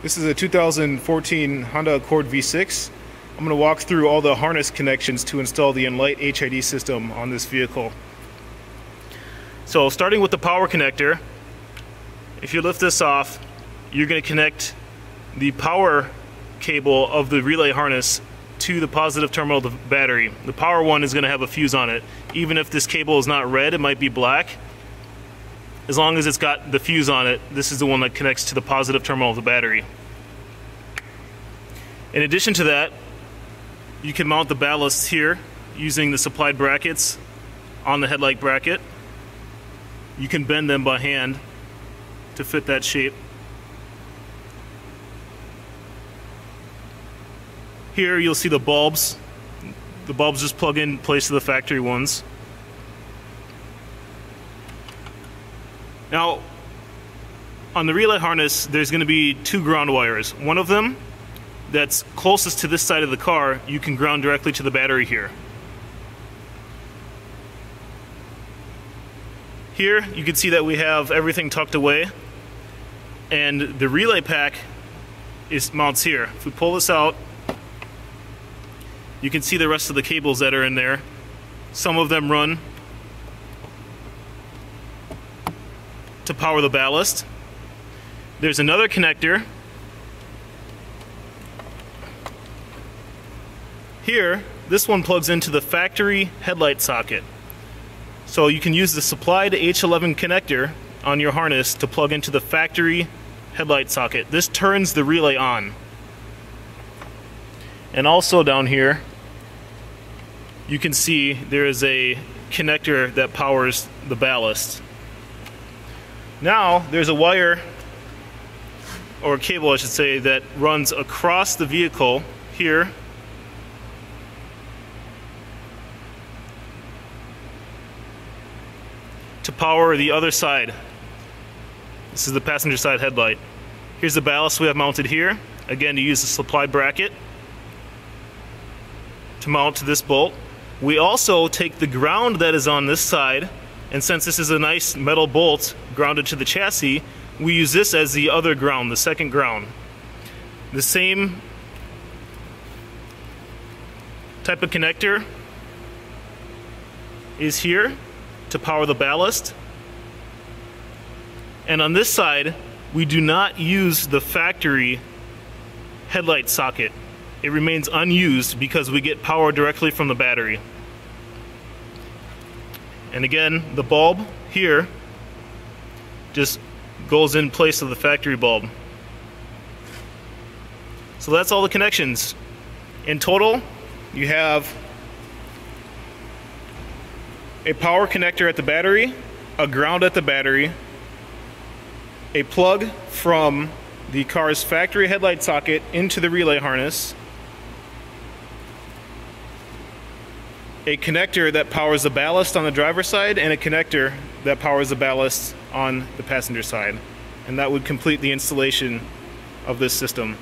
This is a 2014 Honda Accord V6. I'm going to walk through all the harness connections to install the Enlight HID system on this vehicle. So starting with the power connector, if you lift this off, you're going to connect the power cable of the relay harness to the positive terminal of the battery. The power one is going to have a fuse on it. Even if this cable is not red, it might be black. As long as it's got the fuse on it, this is the one that connects to the positive terminal of the battery. In addition to that, you can mount the ballasts here using the supplied brackets on the headlight bracket. You can bend them by hand to fit that shape. Here you'll see the bulbs. The bulbs just plug in place to the factory ones. Now, on the relay harness, there's going to be two ground wires. One of them that's closest to this side of the car, you can ground directly to the battery here. Here, you can see that we have everything tucked away, and the relay pack mounts here. If we pull this out, you can see the rest of the cables that are in there. Some of them run to power the ballast. There's another connector here. This one plugs into the factory headlight socket. So you can use the supplied H11 connector on your harness to plug into the factory headlight socket. This turns the relay on. And also down here, you can see there is a connector that powers the ballast. Now, there's a wire, or a cable I should say, that runs across the vehicle here. To power the other side. This is the passenger side headlight. Here's the ballast we have mounted here. Again, you use the supplied bracket to mount to this bolt. We also take the ground that is on this side, and since this is a nice metal bolt grounded to the chassis, we use this as the other ground, the second ground. The same type of connector is here to power the ballast. And on this side, we do not use the factory headlight socket. It remains unused because we get power directly from the battery. And again, the bulb here just goes in place of the factory bulb. So that's all the connections. In total, you have a power connector at the battery, a ground at the battery, a plug from the car's factory headlight socket into the relay harness, a connector that powers the ballast on the driver's side, and a connector that powers the ballast on the passenger side. And that would complete the installation of this system.